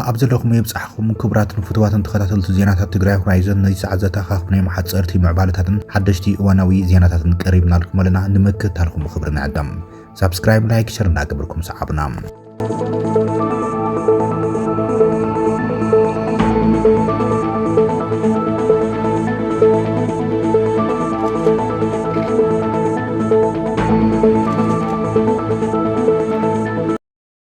أبزلكم يبصحكم كبرات الفتوات تخاتل زينات التجري ورايزن نيس عزتا خاخنا مع حصرتي معبالتاتن حدشتي وانوي زيناتاتن قريبنا لكم لنا نمكت لكم خبرنا عدم سبسكرايب لايك شير ناقبركم صحابنا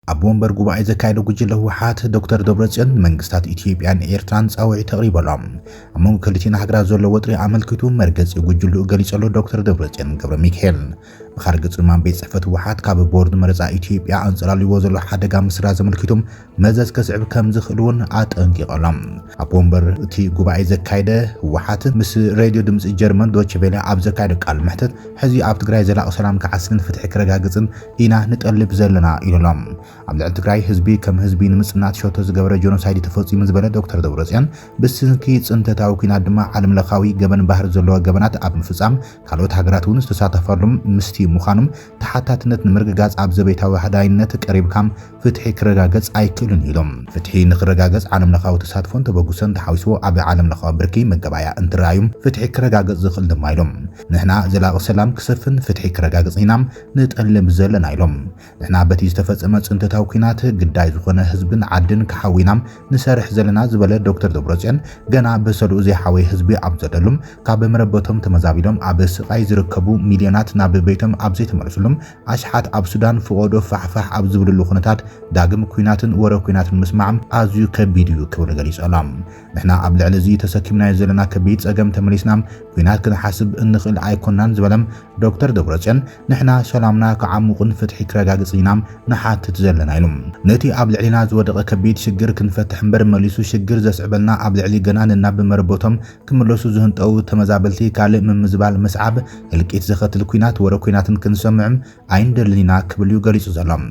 أبومبر قبعي زكايدو قجله وحات دكتور دبرتسيان منغستات إثيوبيان إيرتران صاوعي تقريبا لهم أمون كلتين حقرا زولو وطري عمل كتو مرقز يقجلو قليسالو دكتور دبرتسيان قبر ميكهيل بخارج من بيت صحفة وحات كاب بورد مرزا إثيوبيا أنصرالي وزلو حدقا مسرا زملكتم مزاز كسعب كم زخلون أنكي قلم أبومبر تي قبعي زكايده وحات مس راديو دمس الجرمن دوتش فيلا أب زكايده قال محتد حزي أب تقراي زلاء سلام كعسلن فتح كرقاقزن إنا نتقلب زلنا إلولم عبد التقراي حزبي كم حزبي نمصنات شوتو زغبره جونوسايد تفصيل مزبله دكتور دبرتسيان بسنكي صنتتاو كينا دما عالم لخاوي جبن بحر زلوا جبنات اب مفصام كالوت هاغراتون استساتفالم مستي مخانم تحتاتነት ንምርግጋጽ ኣብ ዘቤታዊ ሓዳይነት ቀሪብካም ፍትሒ ክረጋገጽ ኣይክእልን ኢሎም ፍትሒ ንኽረጋገጽ ዓለም ለኻዊ ተሳትፎን ተበጉሰን ተሓዊስዎ ኣብ ዓለም ለኻዊ ብርኪ መገባያ እንትራዩም ፍትሒ ክረጋገጽ ዝኽእል ድማ ኢሎም ንሕና ዘላቂ ሰላም ክሰፍን ፍትሒ ክረጋገጽ ኢናም ንጠልም ዘለና ኢሎም ንሕና በቲ ዝተፈጸመ ጽንተታዊ ኩናት ግዳይ ዝኾነ ህዝብን ዓድን ክሓዊናም ንሰርሕ ዘለና ዝበለ ዶክተር ደብረጽዮን ገና በሰልኡ ዘይሓወይ ህዝቢ ኣብ ዘለሉም ካብ መረበቶም ተመዛቢሎም ኣብ ስቃይ ዝርከቡ ሚልዮናት ናብ ቤቶም ኣብ ዘይተመለሱሎም ኣሽሓት ኣብ ሱዳን ፍቆዶ ፋሕፋሕ ኣብ ዝብልሉ ኩነታት ዳግም ኩናትን ወረ ኩናትን ምስማዕም ኣዝዩ ከቢድ እዩ ክብል ገሊጾም ንሕና ኣብ ልዕሊ እዚ ተሰኪምናዮ ዘለና ከቢድ ጸገም ተመሊስናም ኩናት ክንሓስብ እንኽእል ኣይኮናን ዝበለም ዶክተር ደብረጽዮን ንሕና ሰላምና ከዓሙቕን ፍትሒ ክረጋግጽ ኢናም ንሓትት ዘለና ኢሎም ነቲ ኣብ ልዕሊና ዝወደቐ ከቢድ ሽግር ክንፈትሕ እምበር መሊሱ ሽግር ዘስዕበልና ኣብ ልዕሊ ገና ንናብ መረበቶም ክምለሱ ዝህንጠው ተመዛበልቲ ካልእ ምምዝባል መስዓብ እልቂት ዘኸትል ኩናት ወረ ኩናትን ክንሰምዕም ኣይንደልኒና ክብል እዩ ገሊጹ ዘሎም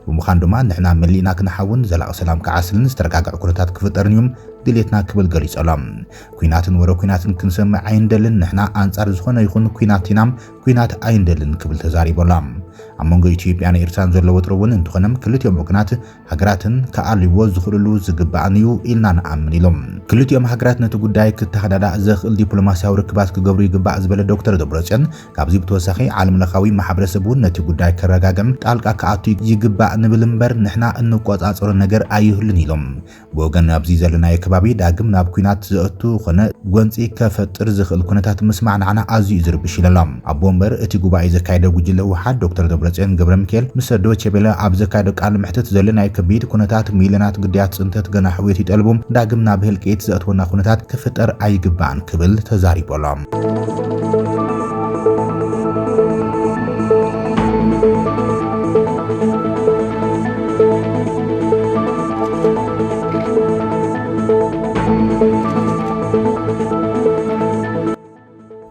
ብምዃን ድማ ንሕና መሊእና ክንሓውን ዘላቂ ሰላም ክዓስልን ዝተረጋግዐ ኩነታት ክፍጠርን እዮም ድሌትና ክብል ገሊጾም ኩናትን ወረ ኩናትን ክንሰምዕ ኣይንደልን ንሕና ኣንጻር ዝኾነ ይኹን ኩናት ኢናም ኩናት ኣይንደልን ክብል ተዛሪቦም ኣብ መንጎ ኢትዮጵያን ኤርትራን ዘሎ ወጥሮውን እንትኾነም ክልቲኦም ወገናት ሃገራትን ከኣልይዎ ዝኽእሉ ዝግባእን እዩ ኢልና ንኣምን ኢሎም ክልቲኦም ሃገራት ነቲ ጉዳይ ክተሓዳዳ ዘኽእል ዲፕሎማስያዊ ርክባት ክገብሩ ይግባእ ዝበለ ዶክተር ደብረጽዮን ካብዚ ብተወሳኺ ዓለም ለኻዊ ማሕበረሰብ እውን ነቲ ጉዳይ ከረጋግም ጣልቃ ከኣቱ ይግባእ ንብል እምበር ንሕና እንቆጻጸሮ ነገር ኣይህልን ኢሎም ብወገን ኣብዚ ዘለናዮ ከባቢ ዳግም ናብ ኩናት ዘእቱ ኾነ ጎንፂ ከፈጥር ዝኽእል ኩነታት ምስማዕ ንዓና ኣዝዩ ዝርብሽ ኢሎም ኣብ ቦምበር እቲ ጉባኤ ዘካየደ ጉጅለ ውሓድ ዶክተር ደብረጽዮን ገብረ ሚካኤል ምስ ዶቼ ቬለ ኣብ ዘካየደ ቃል ምሕተት ዘለናዮ ከቢድ ኩነታት ሚልዮናት ግዳያት ጽንተት ገና ሕውየት ይጠልቡም ዳግም ናብ ህልቂት ዘእትወና ኩነታት ክፍጠር ኣይግባእን ክብል ተዛሪቦም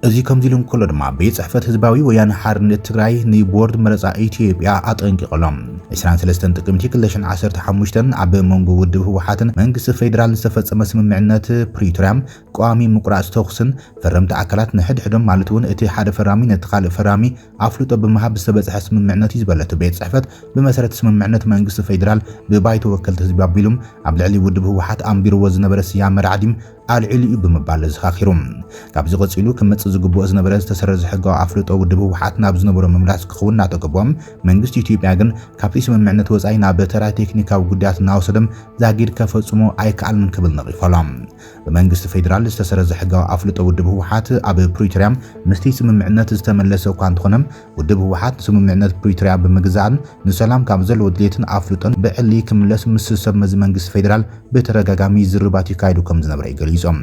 እዚ ከምዚሉም ኩሉ ድማ ቤት ጽሕፈት ህዝባዊ ወያነ ሓርነት ትግራይ ንቦርድ መረፃ ኢትዮጵያ ኣጠንቂቖሎም 23 ጥቅምቲ 2015 ኣብ መንጎ ውድብ ህወሓትን መንግስቲ ፌደራል ዝተፈጸመ ስምምዕነት ፕሪቶሪያም ቋሚ ምቁራጽ ተኹስን ፈረምቲ ኣካላት ንሕድሕዶም ማለት እውን እቲ ሓደ ፈራሚ ነቲ ካልእ ፈራሚ ኣፍልጦ ብምሃብ ዝተበጽሐ ስምምዕነት እዩ ዝበለት ቤት ጽሕፈት ብመሰረት ስምምዕነት መንግስቲ ፌደራል ብባይቶ ወከልቲ ህዝቢ ኣቢሎም ኣብ ልዕሊ ውድብ ህወሓት ኣንቢርዎ ዝነበረ ስያመ ራዕዲም ኣልዕሊ ብምባል ዝኻኺሮም ካብዚ ቀፂሉ ክመጽእ ዝግብኦ ዝነበረ ዝተሰረዘ ሕጋዊ ኣፍልጦ ውድብ ህወሓት ናብ ዝነበሮ መምላስ ክኸውን እናተገቦም መንግስቲ ኢትዮጵያ ግን ካብቲ ስምምዕነት ወጻኢ ናብ ተራ ቴክኒካዊ ጉዳያት እናወሰደም ዛጊድ ከፈጽሞ ኣይከኣልን ክብል ነቒፎሎም በመንግስቲ ፌደራል ዝተሰረዘ ሕጋዊ ኣፍልጦ ውድብ ህወሓት ኣብ ፕሪቶሪያም ምስቲ ስምምዕነት ዝተመለሰ እኳ እንተኾነም ውድብ ህወሓት ስምምዕነት ፕሪቶሪያ ብምግዛእን ንሰላም ካብ ዘለዎ ድሌትን ኣፍልጦን ብዕሊ ክምለስ ምስ ሰብ መዚ መንግስቲ ፌደራል ብተረጋጋሚ ዝርባት ይካይዱ ከም ዝነበረ ይገልጾም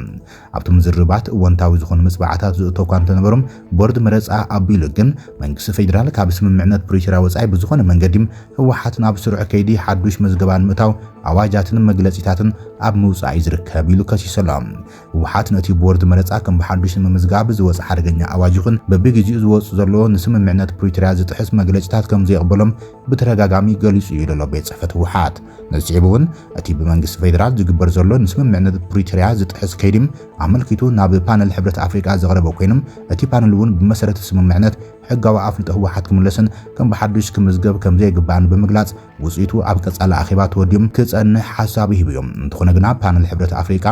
ኣብቶም ዝርባት እወንታዊ ዝኾኑ ምጽባዕታት ዝእቶ እኳ እንተነበሮም ቦርድ መረፃ ኣቢሉ ግን መንግስቲ ፌደራል ካብ ስምምዕነት ፕሪቶሪያ ወጻኢ ብዝኾነ መንገዲ ህወሓት ናብ ስሩዕ ከይዲ ሓዱሽ መዝገባን ምእታው ኣዋጃትን መግለጺታትን ኣብ ምውጻእ ዝርከብ ኢሉ ከሲሰሎም ህወሓት ነቲ ቦርድ መረፃ ከም ብሓዱሽ ንምዝጋብ ዝወጽ ሓደገኛ ኣዋጅ ይኹን በቢግዚኡ ዝወጽ ዘሎ ንስምምዕነት ፕሪቶሪያ ዝጥሕስ መግለጺታት ከም ዘይቕበሎም ብተረጋጋሚ ገሊጹ እዩ ዘሎ ቤት ጽሕፈት ህወሓት ነዚዕቡ እውን እቲ ብመንግስቲ ፌደራል ዝግበር ዘሎ ንስምምዕነት ፕሪቶሪያ ዝጥሕስ ከይዲ ኣመልኪቱ ናብ ፓነል ሕብረት ኣፍሪቃ ዘቕረበ ኮይኖም እቲ ፓነል እውን ብመሰረት ስምምዕነት ሕጋዊ ኣፍልጦ ህወሓት ክምለስን ከም ብሓዱሽ ክምዝገብ ከም ዘይግባእን ብምግላጽ ውጽኢቱ ኣብ ቀጻሊ ኣኼባ ተወዲዮም ክጸንሕ ሓሳብ ሂብዮም እንተኾነ ግና ፓነል ሕብረት ኣፍሪቃ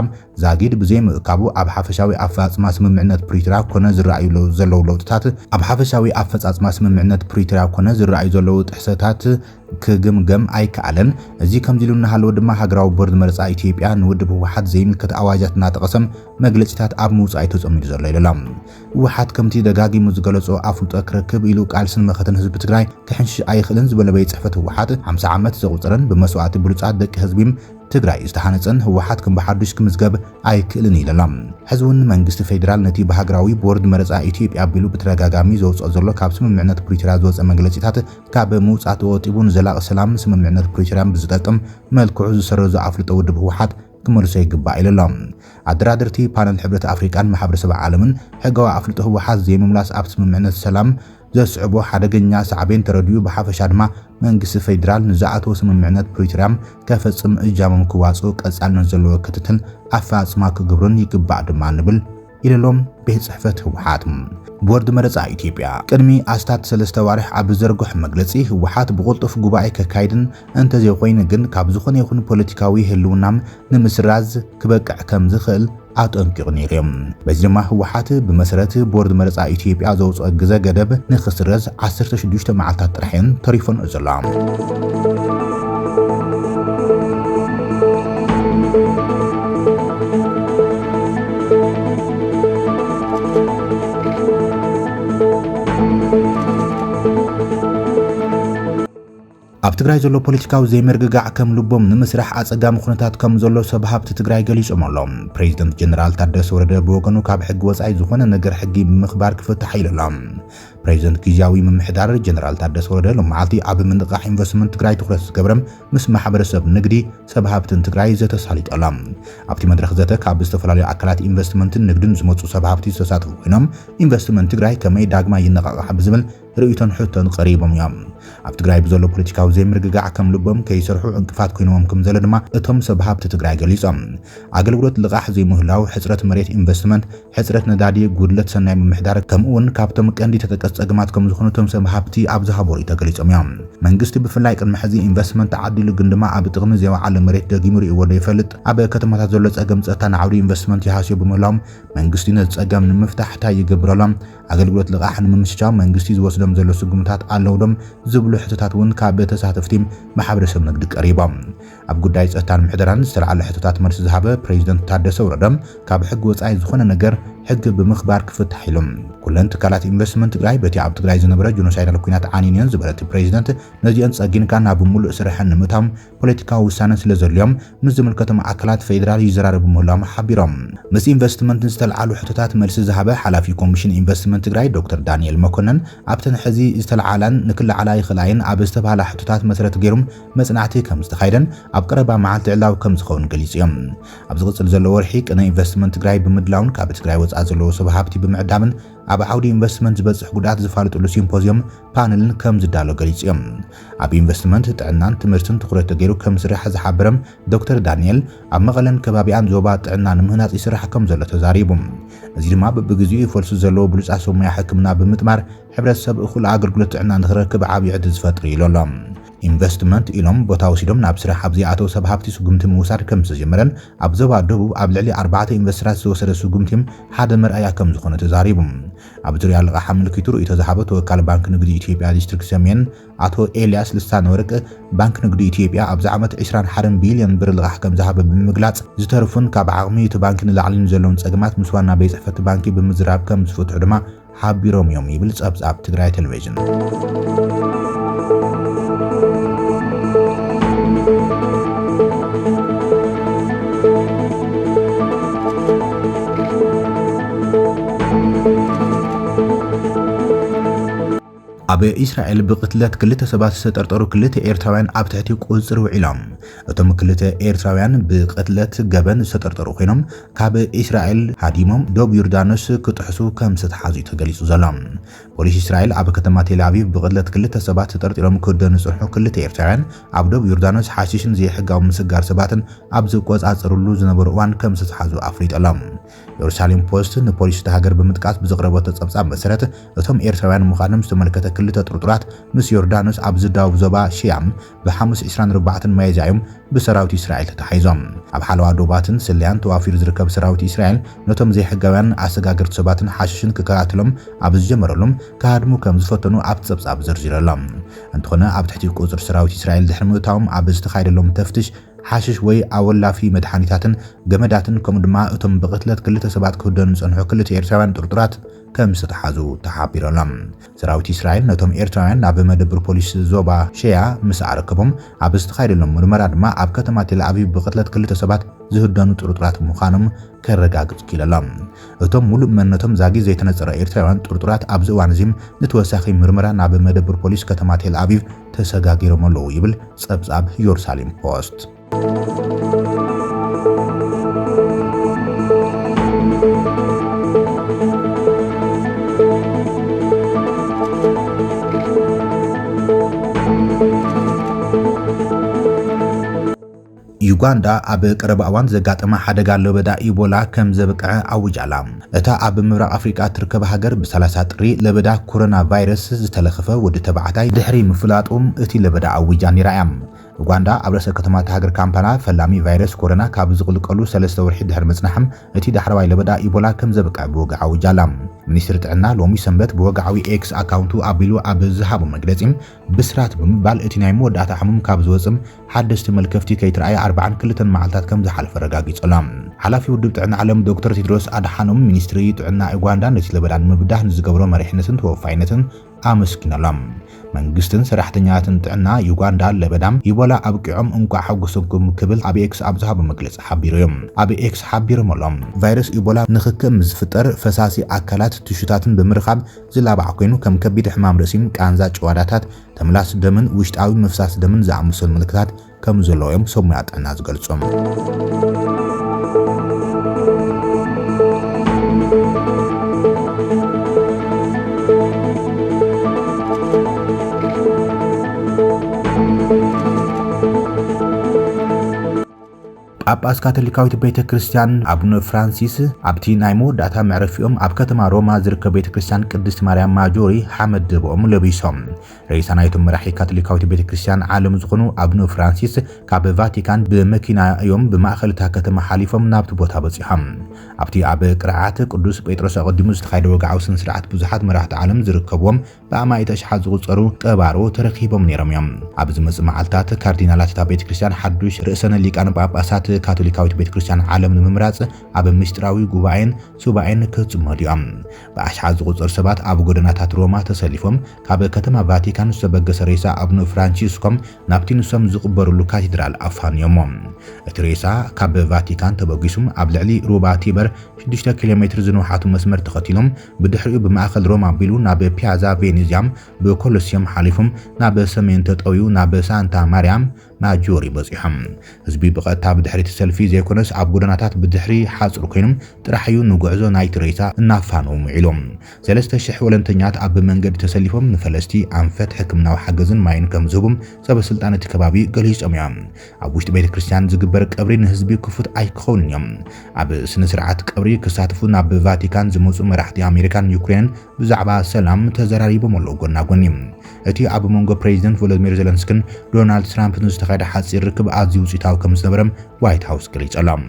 ዛጊድ ብዘይምእካቡ ኣብ ሓፈሻዊ ኣፈጻጽማ ስምምዕነት ፕሪቶሪያ ኮነ ዝረኣዩ ዘለዉ ለውጥታት ኣብ ሓፈሻዊ ኣፈጻጽማ ስምምዕነት ፕሪቶሪያ ኮነ ዝረኣዩ ዘለዉ ጥሕሰታት ክግምገም ኣይከኣለን እዚ ከምዚ ኢሉ እናሃለወ ድማ ሃገራዊ ቦርድ መረጻ ኢትዮጵያ ንውድብ ህወሓት ዘይምልከት ኣዋጃት እናጠቐሰም መግለጺታት ኣብ ምውጻእ ተጸሚዱ ዘሎ ይለላ ህወሓት ከምቲ ደጋጊሙ ዝገለጾ ኣፍልጦ ክረክብ ኢሉ ቃልስን መኸተን ህዝቢ ትግራይ ክሕንሽ ኣይኽእልን ዝበለ ቤት ጽሕፈት ህወሓት 50 ዓመት ዘቑፅረን ብመስዋዕቲ ብሉጻት ደቂ ህዝቢም ትግራይ ዝተሓነፀን ህወሓት ከም ብሓዱሽ ክምዝገብ ኣይክእልን ይለላ ሕዝቡን መንግስቲ ፌደራል ነቲ በሃገራዊ ቦርድ መረጻ ኢትዮጵያ ኣቢሉ ብተደጋጋሚ ዘውፅኦ ዘሎ ካብ ስምምዕነት ፕሪቶሪያ ዝወፀ መግለጺታት ካብ ምውጻእ ተወጢቡን ዘላቂ ሰላም ስምምዕነት ፕሪቶሪያ ብዝጠቅም መልክዑ ዝሰረዙ ኣፍልጦ ውድብ ህወሓት ክመልሶ ይግባእ ኢለላ ኣደራድርቲ ፓነል ሕብረት ኣፍሪቃን ማሕበረሰብ ዓለምን ሕጋዊ ኣፍልጦ ህወሓት ዘይምምላስ ኣብ ስምምዕነት ሰላም ዘስዕቦ ሓደገኛ ሳዕቤን ተረድዩ ብሓፈሻ ድማ መንግስቲ ፌደራል ንዝኣተወ ስምምዕነት ፕሪቶሪያም ከፈጽም እጃሞም ክዋጽኡ ቀጻልነት ዘለዎ ክትትል ኣፈጻጽማ ክግብርን ይግባእ ድማ ንብል ኢለሎም ቤት ጽሕፈት ህወሓት ቦርድ መረጻ ኢትዮጵያ ቅድሚ ኣስታት 3 ዋርሕ ኣብ ዘርግሕ መግለጺ ህወሓት ብቁልጡፍ ጉባኤ ከካይድን እንተዘይኮይን ግን ካብ ዝኾነ ይኹን ፖለቲካዊ ህልውናም ንምስራዝ ክበቅዕ ከም ዝኽእል ኣጠንቂቑ ነይሮም በዚ ድማ ህወሓት ብመሰረት ቦርድ መረጻ ኢትዮጵያ ዘውፅኦ ግዜ ገደብ ንኽስረዝ 16 መዓልታት ጥራሕን ተሪፎን ዘሎ ኣብ ትግራይ ዘሎ ፖለቲካዊ ዘይምርግጋዕ ከም ልቦም ንምስራሕ ኣጸጋሚ ኩነታት ከም ዘሎ ሰብ ሃብቲ ትግራይ ገሊጾም ኣሎም ፕሬዚደንት ጀነራል ታደሰ ወረደ ብወገኑ ካብ ሕጊ ወጻኢ ዝኾነ ነገር ሕጊ ብምኽባር ክፍታሕ ኢሎም ፕሬዚደንት ጊዜያዊ ምምሕዳር ጀነራል ታደሰ ወረደ ሎማዓልቲ ኣብ ምንቅቃሕ ኢንቨስትመንት ትግራይ ትኩረት ዝገብረም ምስ ማሕበረሰብ ንግዲ ሰብ ሃብትን ትግራይ ዘተሳሊጠሎም ኣብቲ መድረኽ ዘተ ካብ ዝተፈላለዩ ኣካላት ኢንቨስትመንትን ንግድን ዝመጹ ሰብ ሃብቲ ዝተሳተፉ ኮይኖም ኢንቨስትመንት ትግራይ ከመይ ዳግማ ይነቃቃሕ ብዝብል ርእይቶን ሕቶን ቀሪቦም እዮም ኣብ ትግራይ ብዘሎ ፖለቲካዊ ዘይምርግጋዕ ከም ልቦም ከይሰርሑ እንቅፋት ኮይኖም ከም ዘሎ ድማ እቶም ሰብ ሃብቲ ትግራይ ገሊጾም ኣገልግሎት ልቃሕ ዘይምህላው ሕጽረት መሬት ኢንቨስትመንት ሕጽረት ነዳዲ ጉድለት ሰናይ ምምሕዳር ከምኡውን ካብቶም ቀንዲ ተጠቀስ ጸገማት ከም ዝኾኑ እቶም ሰብ ሃብቲ ኣብ ዝሃበሩ ተገሊጾም እዮም መንግስቲ ብፍላይ ቅድሚ ሕዚ ኢንቨስትመንት ተዓዲሉ ግን ድማ ኣብ ጥቕሚ ዘይወዓለ መሬት ደጊሙ ርእይዎ ይፈልጥ ኣብ ከተማታት ዘሎ ጸገም ጸጥታን ዓውዲ ኢንቨስትመንት ይሃስዮ ብምህላዎም መንግስቲ ነዚ ጸገም ንምፍታሕ ታይ ይገብረሎም ኣገልግሎት ልቃሕ ንምምስቻው መንግስቲ ዝወስዶም ዘሎ ስጉምታት ኣለውዶም ዝብሉ ሕቶታት እውን ካብ ተሳተፍቲ ማሕበረሰብ ንግዲ ቀሪቦም ኣብ ጉዳይ ጸጥታን ምሕደራን ዝተለዓለ ሕቶታት መልሲ ዝሃበ ፕሬዚደንት ታደሰ ወረደም ካብ ሕጊ ወጻኢ ዝኾነ ነገር ሕጊ ብምኽባር ክፍታሕ ኢሎም ኩለን ትካላት ኢንቨስትመንት ትግራይ በቲ ኣብ ትግራይ ዝነበረ ጆኖሳይዳል ኩናት ዓኒነን ዝበለት ፕሬዚደንት ነዚአን ጸጊንካ ናብ ሙሉእ ስርሐን ንምእታው ፖለቲካዊ ውሳነ ስለ ዘድልዮም ምስ ዝምልከቶም ኣካላት ፌደራል ይዘራረቡ ምህላዎም ሓቢሮም ምስ ኢንቨስትመንት ዝተለዓሉ ሕቶታት መልሲ ዝሃበ ሓላፊ ኮሚሽን ኢንቨስትመንት ትግራይ ዶክተር ዳንኤል መኮነን ኣብተን ሕዚ ዝተለዓላን ንክለዓላ ይኽእላይን ኣብ ዝተባሃላ ሕቶታት መሰረት ገይሮም መጽናዕቲ ከም ዝተኻይደን ኣብ ቀረባ መዓልቲ ዕላው ከም ዝኸውን ገሊጹ እዮም ኣብ ዝቕጽል ዘሎ ወርሒ ቅነ ኢንቨስትመንት ትግራይ ብምድላውን ካብ ትግራይ ወጻኢ ዘለዎ ሰብ ሃብቲ ብምዕዳምን ኣብ ዓውዲ ኢንቨስትመንት ዝበጽሕ ጉዳት ዝፋልጥሉ ሲምፖዚየም ፓነልን ከም ዝዳሎ ገሊጹ እዮም ኣብ ኢንቨስትመንት ጥዕናን ትምህርትን ትኩረት ተገይሩ ከም ዝስራሕ ዝሓበረም ዶክተር ዳንኤል ኣብ መቐለን ከባቢያን ዞባ ጥዕና ንምህናጽ ይስራሕ ከም ዘሎ ተዛሪቡ እዚ ድማ በብግዚኡ ይፈልሱ ዘለዎ ብሉጻት ሰሙያ ሕክምና ብምጥማር ሕብረተሰብ እኹል ኣገልግሎት ጥዕና ንኽረክብ ዓብዪ ዕድል ዝፈጥር ኢሎም ኢንቨስትመንት ኢሎም ቦታ ወሲዶም ናብ ስራሕ ኣብ ዝኣተው ሰብ ሃብቲ ስጉምቲ ምውሳድ ከም ዝተጀመረን ኣብ ዞባ ደቡብ ኣብ ልዕሊ 4 ኢንቨስተራት ዝተወሰደ ስጉምቲ ሓደ መርኣያ ከም ዝኾነ ተዛሪቡ ኣብ ዙርያ ልቃሕ ምልክቱ ርእይቶ ዝሃበ ተወካል ባንክ ንግዲ ኢትዮጵያ ዲስትሪክት ሰሜን ኣቶ ኤልያስ ልሳነ ወርቅ ባንክ ንግዲ ኢትዮጵያ ኣብ ዓመት 21 ቢልዮን ብር ልቃሕ ከም ዝሃበ ብምግላጽ ዝተርፉን ካብ ዓቕሚ እቲ ባንክ ንላዕሊ ዘለውን ጸገማት ምስ ዋና ቤት ጽሕፈት ባንኪ ብምዝራብ ከም ዝፍትሑ ድማ ሓቢሮም እዮም ይብል ጸብጻብ ትግራይ ቴሌቪዥን ኣብ እስራኤል ብቅትለት ክልተ ሰባት ዝተጠርጠሩ ክልተ ኤርትራውያን ኣብ ትሕቲ ቁጽር ውዒሎም እቶም ክልተ ኤርትራውያን ብቅትለት ገበን ዝተጠርጠሩ ኮይኖም ካብ እስራኤል ሃዲሞም ደቡብ ዮርዳኖስ ክጥሕሱ ከም ዝተሓዙ ተገሊጹ ዘሎ ፖሊስ እስራኤል ኣብ ከተማ ቴል አቪቭ ብቅትለት ክልተ ሰባት ተጠርጢሮም ክደኑ ዝፅንሑ ክልተ ኤርትራውያን ኣብ ደቡብ ዮርዳኖስ ሓሺሽን ዘይሕጋዊ ምስጋር ሰባትን ኣብ ዝቆጻጸሩሉ ዝነበሩ እዋን ከም ዝተሓዙ ኣፍሊጦም የሩሳሌም ፖስት ንፖሊስ ተሃገር ብምጥቃስ ብዘቕረበቶ ጸብጻብ መሰረት እቶም ኤርትራውያን ምዃኖም ዝተመልከተ ክልተ ጥርጡራት ምስ ዮርዳኖስ ኣብ ዝዳውብ ዞባ ሽያም ብ524 መያዝያዮም ብሰራዊት እስራኤል ተታሒዞም ኣብ ሓለዋ ዶባትን ስልያን ተዋፊሩ ዝርከብ ሰራዊት እስራኤል ነቶም ዘይሕጋውያን ኣሰጋገርቲ ሰባትን ሓሽሽን ክከታተሎም ኣብ ዝጀመረሎም ካድሙ ከም ዝፈተኑ ኣብ ጸብጻብ ዘርዚረሎም እንተኾነ ኣብ ትሕቲ ቁጽር ሰራዊት እስራኤል ድሕሪ ምእታዎም ኣብ ዝተኻየደሎም ተፍትሽ ሓሽሽ ወይ ኣወላፊ መድሓኒታትን ገመዳትን ከምኡ ድማ እቶም ብቅትለት ክልተ ሰባት ክደኑ ዝጸንሑ ክልተ ኤርትራውያን ጥርጡራት ከም ዝተሓዙ ተሓቢሮሎም ሰራዊት እስራኤል ነቶም ኤርትራውያን ናብ መደበር ፖሊስ ዞባ ሸያ ምስ ኣረከቦም ኣብ ዝተኻየደሎም ምርመራ ድማ ኣብ ከተማ ቴል አቪቭ ብቅትለት ክልተ ሰባት ዝህደኑ ጥርጡራት ምዃኖም ከረጋግጽ ኪለሎም እቶም ሙሉእ መንነቶም ዛጊ ዘይተነጸረ ኤርትራውያን ጥርጡራት ኣብ እዋን እዚ ንተወሳኺ ምርመራ ናብ መደበር ፖሊስ ከተማ ቴል አቪቭ ተሰጋጊሮም ኣለዉ ይብል ጸብጻብ የሩሳሌም ፖስት ዩጋንዳ ኣብ ቀረባ እዋን ዘጋጠመ ሓደጋ ለበዳ ኢቦላ ከም ዘበቅዐ ኣውጃላ እታ ኣብ ምብራቕ ኣፍሪቃ ትርከብ ሃገር ብ30 ጥሪ ለበዳ ኮሮና ቫይረስ ዝተለኸፈ ወዲ ተባዕታይ ድሕሪ ምፍላጦም እቲ ለበዳ ኣውጃ ነይራ ኡጋንዳ ኣብ ርእሰ ከተማ ሃገር ካምፓላ ፈላሚ ቫይረስ ኮሮና ካብ ዝቕልቀሉ 3 ወርሒ ድሕሪ መጽናሕም እቲ ዳሕረዋይ ለበዳ ኢቦላ ከም ዘበቅዐ ብወግዓ ኣውጃላ ሚኒስትሪ ጥዕና ሎሚ ሰንበት ብወግዓዊ ኤክስ ኣካውንቱ ኣቢሉ ኣብ ዝሃቦ መግለጺ ብስራት ብምባል እቲ ናይ መወዳእታ ሕሙም ካብ ዝወጽም ሓደስቲ መልከፍቲ ከይትረኣየ 42 መዓልታት ከም ዝሓለፈ ረጋጊጾሎም ሓላፊ ውድብ ጥዕና ዓለም ዶክተር ቴድሮስ ኣድሓኖም ሚኒስትሪ ጥዕና ኡጋንዳ ነቲ ለበዳ ንምብዳህ ንዝገብሮ መሪሕነትን ተወፋይነትን ኣመስኪኖሎም መንግስትን ሰራሕተኛታትን ጥዕና ዩጋንዳ ለበዳም ኢቦላ ኣብቂዖም እንኳ ሓጎሰኩም ክብል ኣብ ኤክስ ኣብ ዝሃቦ መግለጺ ሓቢሮም ኣብ ኤክስ ሓቢሮም ኣሎም ቫይረስ ኢቦላ ንኽክም ዝፍጠር ፈሳሲ ኣካላት ትሹታትን ብምርኻብ ዝላባዕ ኮይኑ ከም ከቢድ ሕማም ርእሲን ቃንዛ ጭዋዳታት ተምላስ ደምን ውሽጣዊ ምፍሳስ ደምን ዝኣመሰሉ ምልክታት ከም ዘለዎም ሰሙያ ጥዕና ዝገልጾም ጳጳስ ካቶሊካዊት ቤተ ክርስቲያን አቡነ ፍራንሲስ ኣብቲ ናይ መወዳእታ መዕረፊኦም ኣብ ከተማ ሮማ ዝርከብ ቤተ ክርስቲያን ቅድስት ማርያም ማጆሪ ሓመድ ደቦም ለቢሶም ርእሰ ናይቶም መራሒ ካቶሊካዊት ቤተ ክርስቲያን ዓለም ዝኾኑ አቡነ ፍራንሲስ ካብ ቫቲካን ብመኪና እዮም ብማእኸልታ ከተማ ሓሊፎም ናብቲ ቦታ በፂሖም ኣብቲ ኣብ ቅርዓት ቅዱስ ጴጥሮስ ኣቀዲሙ ዝተኻየደ ወግዓዊ ስነ ስርዓት ብዙሓት መራሕቲ ዓለም ዝርከብዎም ብኣማይተ ሽሓት ዝቑፀሩ ጠባሮ ተረኺቦም ነይሮም እዮም ኣብዚ መጽእ መዓልታት ካርዲናላት እታ ቤተ ክርስቲያን ሓዱሽ ርእሰነ ሊቃነ ጳጳሳት ካቶሊካዊት ቤተ ክርስቲያን ዓለም ንምምራጽ ኣብ ምስጢራዊ ጉባኤን ሱባኤን ክጽመዱኦም ብኣሽሓት ዝቑፀሩ ሰባት ኣብ ጎደናታት ሮማ ተሰሊፎም ካብ ከተማ ቫቲካን ዝተበገሰ ሬሳ አቡነ ፍራንሲስኮም ናብቲ ንሶም ዝቕበሩሉ ካቴድራል ኣፋንዮም እቲ ሬሳ ካብ ቫቲካን ተበጊሱም ኣብ ልዕሊ ሩባ ቲበር 6 ኪሎ ሜትር ዝንውሓቱ መስመር ተኸቲሎም ብድሕሪኡ ብማእኸል ሮማ ኣቢሉ ናብ ፒያዛ ቬኔዚያም ብኮሎሲየም ሓሊፎም ናብ ሰሜን ተጠውዩ ናብ ሳንታ ማርያም ማጆሪ በፂሖም ህዝቢ ብቐጥታ ብድሕሪ ሰልፊ ዘይኮነስ ኣብ ጎደናታት ብድሕሪ ሓጽሩ ኮይኖም ጥራሕዩ ንጉዕዞ ናይቲ ሬሳ እናፋኖም ኢሎም 3000 ወለንተኛት ኣብ መንገዲ ተሰሊፎም ንፈለስቲ ኣንፈት ሕክምናዊ ሓገዝን ማይን ከም ዝህቡም ሰበስልጣን እቲ ከባቢ ገሊጾም እዮም ኣብ ውሽጢ ቤተ ክርስቲያን ዝግበር ቀብሪ ንህዝቢ ክፉት ኣይክኸውንን እዮም ኣብ ስነ ስርዓት ቀብሪ ክሳተፉ ናብ ቫቲካን ዝመጹ መራሕቲ ኣሜሪካን ዩክሬንን ብዛዕባ ሰላም ተዘራሪቦም ኣለዉ ጎናጎኒ እቲ ኣብ መንጎ ፕሬዚደንት ቮሎዲሚር ዜለንስኪን ዶናልድ ትራምፕን ዝተኻየደ ሓፂር ርክብ ኣዝዩ ውፅኢታዊ ከም ዝነበረ ዋይት ሃውስ ገሊጾም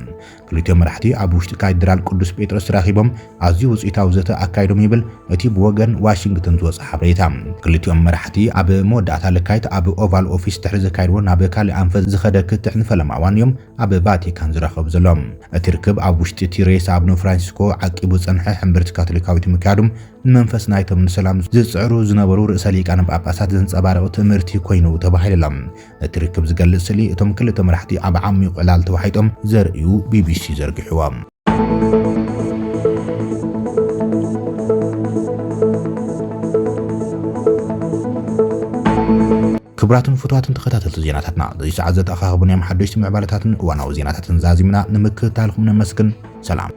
ክልቲኦም መራሕቲ ኣብ ውሽጢ ካቴድራል ቅዱስ ጴጥሮስ ተራኺቦም ኣዝዩ ውፅኢታዊ ዘተ ኣካይዶም ይብል እቲ ብወገን ዋሽንግተን ዝወፅእ ሓበሬታ ክልቲኦም መራሕቲ ኣብ መወዳእታ ለካይት ኣብ ኦቫል ኦፊስ ድሕሪ ዘካይድዎ ናብ ካልእ ኣንፈት ዝኸደ ክትዕ ንፈለማ እዋን እዮም ኣብ ቫቲካን ዝረኸቡ ዘሎም እቲ ርክብ ኣብ ውሽጢ እቲ ሬሳ አቡነ ፍራንሲስኮ ዓቂቡ ፀንሐ ሕምብርቲ ካቶሊካዊት ምክያዱም ንመንፈስ ናይቶም ንሰላም ዝጽዕሩ ዝነበሩ ርእሰ ሊቃነ ጳጳሳት ዘንጸባረቑ ትምህርቲ ኮይኑ ተባሂሎም እቲ ርክብ ዝገልጽ ስእሊ እቶም ክልተ መራሕቲ ኣብ ዓሚቝ ዕላል ተዋሒጦም ዘርእዩ ቢቢሲ ዘርጊሕዎም ክብራትን ፍትዋትን ተኸታተልቲ ዜናታትና እዚ ሰዓት ዘተኣኻኽቡን እዮም ሓደሽቲ ምዕባለታትን እዋናዊ ዜናታትን ዛዚምና ንምክትታልኩም ነመስግን ሰላም